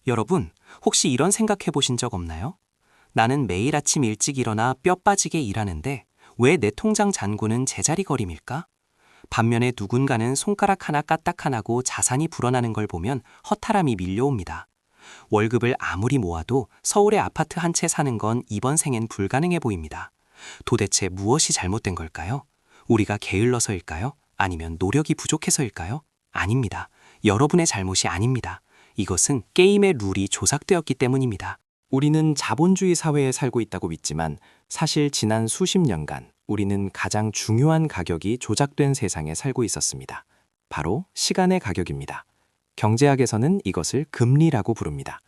여러분, 혹시 이런 생각해 보신 적 없나요? 나는 매일 아침 일찍 일어나 뼈 빠지게 일하는데 왜 내 통장 잔고는 제자리걸음일까? 반면에 누군가는 손가락 하나 까딱 안 하고 자산이 불어나는 걸 보면 허탈함이 밀려옵니다. 월급을 아무리 모아도 서울의 아파트 한 채 사는 건 이번 생엔 불가능해 보입니다. 도대체 무엇이 잘못된 걸까요? 우리가 게을러서일까요? 아니면 노력이 부족해서일까요? 아닙니다. 여러분의 잘못이 아닙니다. 이것은 게임의 룰이 조작되었기 때문입니다. 우리는 자본주의 사회에 살고 있다고 믿지만 사실 지난 수십 년간 우리는 가장 중요한 가격이 조작된 세상에 살고 있었습니다. 바로 시간의 가격입니다. 경제학에서는 이것을 금리라고 부릅니다.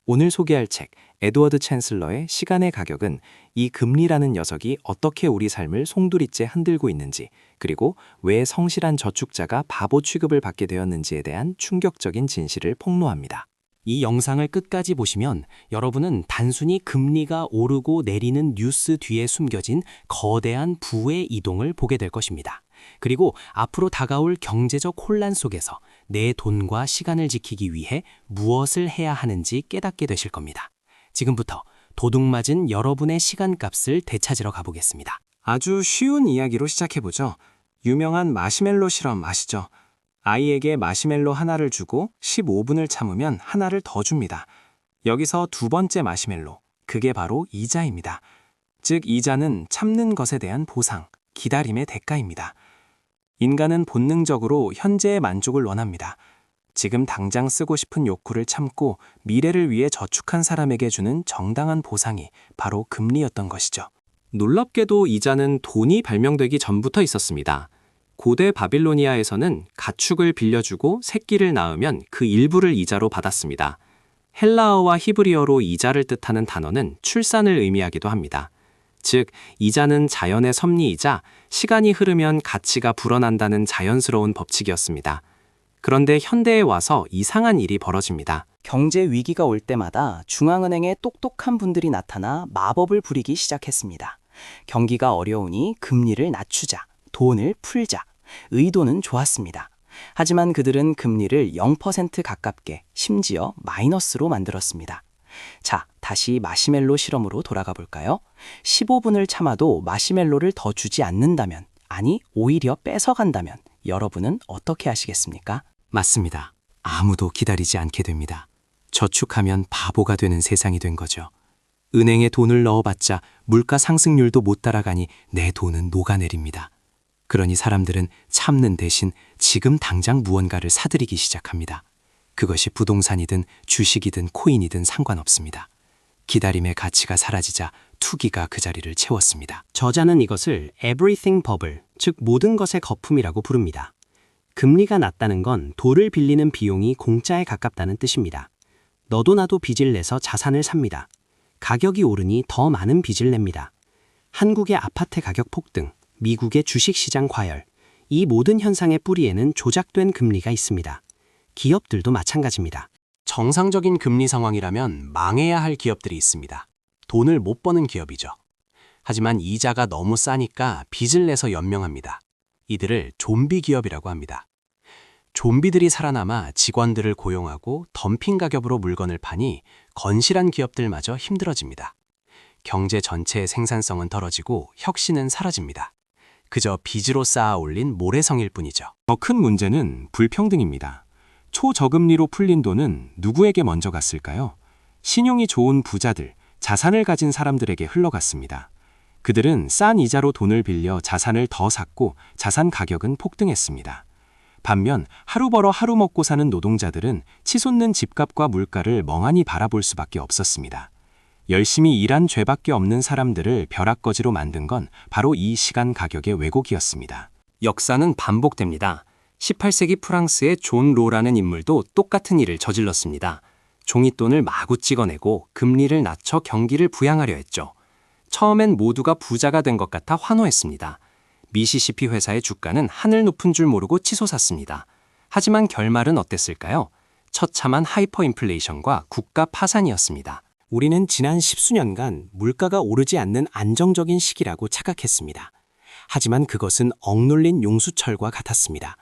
오늘 소개할 책 에드워드 챈슬러의 시간의 가격은 이 금리라는 녀석이 어떻게 우리 삶을 송두리째 흔들고 있는지, 그리고 왜 성실한 저축자가 바보 취급을 받게 되었는지에 대한 충격적인 진실을 폭로합니다. 이 영상을 끝까지 보시면 여러분은 단순히 금리가 오르고 내리는 뉴스 뒤에 숨겨진 거대한 부의 이동을 보게 될 것입니다. 그리고 앞으로 다가올 경제적 혼란 속에서 내 돈과 시간을 지키기 위해 무엇을 해야 하는지 깨닫게 되실 겁니다. 지금부터 도둑맞은 여러분의 시간값을 되찾으러 가보겠습니다. 아주 쉬운 이야기로 시작해보죠. 유명한 마시멜로 실험 아시죠? 아이에게 마시멜로 하나를 주고 15분을 참으면 하나를 더 줍니다. 여기서 두 번째 마시멜로, 그게 바로 이자입니다. 즉, 이자는 참는 것에 대한 보상, 기다림의 대가입니다. 인간은 본능적으로 현재의 만족을 원합니다. 지금 당장 쓰고 싶은 욕구를 참고 미래를 위해 저축한 사람에게 주는 정당한 보상이 바로 금리였던 것이죠. 놀랍게도 이자는 돈이 발명되기 전부터 있었습니다. 고대 바빌로니아에서는 가축을 빌려주고 새끼를 낳으면 그 일부를 이자로 받았습니다. 헬라어와 히브리어로 이자를 뜻하는 단어는 출산을 의미하기도 합니다. 즉, 이자는 자연의 섭리이자 시간이 흐르면 가치가 불어난다는 자연스러운 법칙이었습니다. 그런데 현대에 와서 이상한 일이 벌어집니다. 경제 위기가 올 때마다 중앙은행에 똑똑한 분들이 나타나 마법을 부리기 시작했습니다. 경기가 어려우니 금리를 낮추자, 돈을 풀자. 의도는 좋았습니다. 하지만 그들은 금리를 0% 가깝게, 심지어 마이너스로 만들었습니다. 자, 다시 마시멜로 실험으로 돌아가 볼까요? 15분을 참아도 마시멜로를 더 주지 않는다면, 아니 오히려 뺏어간다면 여러분은 어떻게 하시겠습니까? 맞습니다. 아무도 기다리지 않게 됩니다. 저축하면 바보가 되는 세상이 된 거죠. 은행에 돈을 넣어봤자 물가 상승률도 못 따라가니 내 돈은 녹아내립니다. 그러니 사람들은 참는 대신 지금 당장 무언가를 사들이기 시작합니다. 그것이 부동산이든 주식이든 코인이든 상관없습니다. 기다림의 가치가 사라지자 투기가 그 자리를 채웠습니다. 저자는 이것을 everything bubble, 즉 모든 것의 거품이라고 부릅니다. 금리가 낮다는 건 돌을 빌리는 비용이 공짜에 가깝다는 뜻입니다. 너도 나도 빚을 내서 자산을 삽니다. 가격이 오르니 더 많은 빚을 냅니다. 한국의 아파트 가격 폭등, 미국의 주식시장 과열, 이 모든 현상의 뿌리에는 조작된 금리가 있습니다. 기업들도 마찬가지입니다. 정상적인 금리 상황이라면 망해야 할 기업들이 있습니다. 돈을 못 버는 기업이죠. 하지만 이자가 너무 싸니까 빚을 내서 연명합니다. 이들을 좀비 기업이라고 합니다. 좀비들이 살아남아 직원들을 고용하고 덤핑 가격으로 물건을 파니 건실한 기업들마저 힘들어집니다. 경제 전체의 생산성은 떨어지고 혁신은 사라집니다. 그저 빚으로 쌓아 올린 모래성일 뿐이죠. 더 큰 문제는 불평등입니다. 초저금리로 풀린 돈은 누구에게 먼저 갔을까요? 신용이 좋은 부자들, 자산을 가진 사람들에게 흘러갔습니다. 그들은 싼 이자로 돈을 빌려 자산을 더 샀고 자산 가격은 폭등했습니다. 반면 하루 벌어 하루 먹고 사는 노동자들은 치솟는 집값과 물가를 멍하니 바라볼 수밖에 없었습니다. 열심히 일한 죄밖에 없는 사람들을 벼락거지로 만든 건 바로 이 시간 가격의 왜곡이었습니다. 역사는 반복됩니다. 18세기 프랑스의 존 로라는 인물도 똑같은 일을 저질렀습니다. 종잇돈을 마구 찍어내고 금리를 낮춰 경기를 부양하려 했죠. 처음엔 모두가 부자가 된 것 같아 환호했습니다. 미시시피 회사의 주가는 하늘 높은 줄 모르고 치솟았습니다. 하지만 결말은 어땠을까요? 처참한 하이퍼 인플레이션과 국가 파산이었습니다. 우리는 지난 십수년간 물가가 오르지 않는 안정적인 시기라고 착각했습니다. 하지만 그것은 억눌린 용수철과 같았습니다.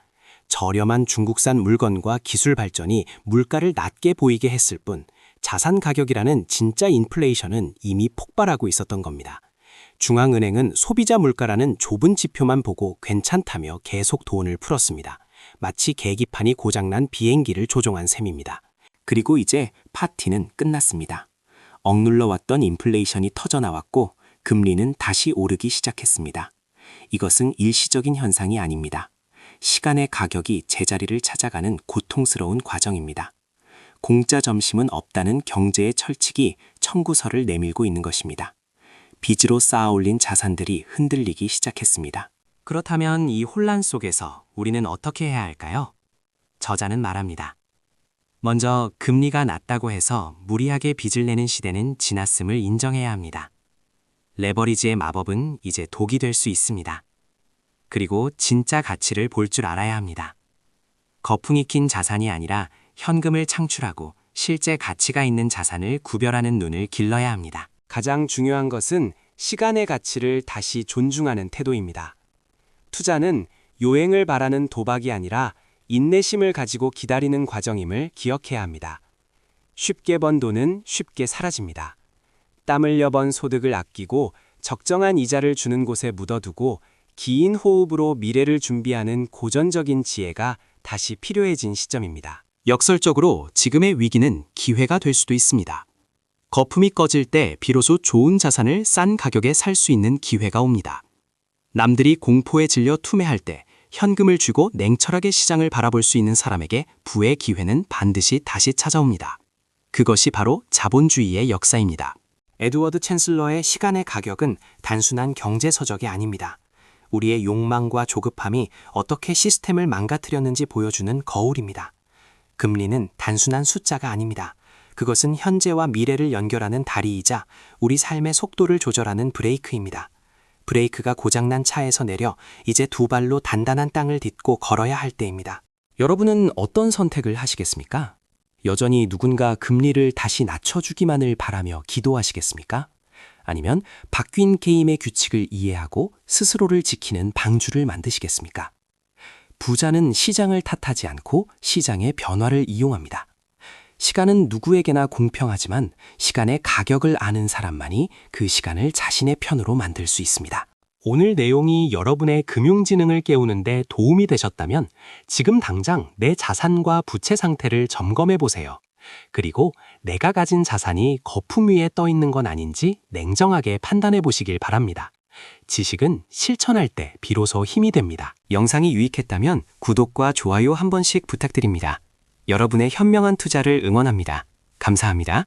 저렴한 중국산 물건과 기술 발전이 물가를 낮게 보이게 했을 뿐 자산 가격이라는 진짜 인플레이션은 이미 폭발하고 있었던 겁니다. 중앙은행은 소비자 물가라는 좁은 지표만 보고 괜찮다며 계속 돈을 풀었습니다. 마치 계기판이 고장난 비행기를 조종한 셈입니다. 그리고 이제 파티는 끝났습니다. 억눌러 왔던 인플레이션이 터져나왔고 금리는 다시 오르기 시작했습니다. 이것은 일시적인 현상이 아닙니다. 시간의 가격이 제자리를 찾아가는 고통스러운 과정입니다. 공짜 점심은 없다는 경제의 철칙이 청구서를 내밀고 있는 것입니다. 빚으로 쌓아올린 자산들이 흔들리기 시작했습니다. 그렇다면 이 혼란 속에서 우리는 어떻게 해야 할까요? 저자는 말합니다. 먼저 금리가 낮다고 해서 무리하게 빚을 내는 시대는 지났음을 인정해야 합니다. 레버리지의 마법은 이제 독이 될 수 있습니다. 그리고 진짜 가치를 볼 줄 알아야 합니다. 거풍이 낀 자산이 아니라 현금을 창출하고 실제 가치가 있는 자산을 구별하는 눈을 길러야 합니다. 가장 중요한 것은 시간의 가치를 다시 존중하는 태도입니다. 투자는 요행을 바라는 도박이 아니라 인내심을 가지고 기다리는 과정임을 기억해야 합니다. 쉽게 번 돈은 쉽게 사라집니다. 땀 흘려 번 소득을 아끼고 적정한 이자를 주는 곳에 묻어두고 긴 호흡으로 미래를 준비하는 고전적인 지혜가 다시 필요해진 시점입니다. 역설적으로 지금의 위기는 기회가 될 수도 있습니다. 거품이 꺼질 때 비로소 좋은 자산을 싼 가격에 살 수 있는 기회가 옵니다. 남들이 공포에 질려 투매할 때 현금을 쥐고 냉철하게 시장을 바라볼 수 있는 사람에게 부의 기회는 반드시 다시 찾아옵니다. 그것이 바로 자본주의의 역사입니다. 에드워드 챈슬러의 시간의 가격은 단순한 경제 서적이 아닙니다. 우리의 욕망과 조급함이 어떻게 시스템을 망가뜨렸는지 보여주는 거울입니다. 금리는 단순한 숫자가 아닙니다. 그것은 현재와 미래를 연결하는 다리이자 우리 삶의 속도를 조절하는 브레이크입니다. 브레이크가 고장난 차에서 내려 이제 두 발로 단단한 땅을 딛고 걸어야 할 때입니다. 여러분은 어떤 선택을 하시겠습니까? 여전히 누군가 금리를 다시 낮춰주기만을 바라며 기도하시겠습니까? 아니면 바뀐 게임의 규칙을 이해하고 스스로를 지키는 방주를 만드시겠습니까? 부자는 시장을 탓하지 않고 시장의 변화를 이용합니다. 시간은 누구에게나 공평하지만 시간의 가격을 아는 사람만이 그 시간을 자신의 편으로 만들 수 있습니다. 오늘 내용이 여러분의 금융지능을 깨우는데 도움이 되셨다면 지금 당장 내 자산과 부채 상태를 점검해 보세요. 그리고 내가 가진 자산이 거품 위에 떠 있는 건 아닌지 냉정하게 판단해 보시길 바랍니다. 지식은 실천할 때 비로소 힘이 됩니다. 영상이 유익했다면 구독과 좋아요 한 번씩 부탁드립니다. 여러분의 현명한 투자를 응원합니다. 감사합니다.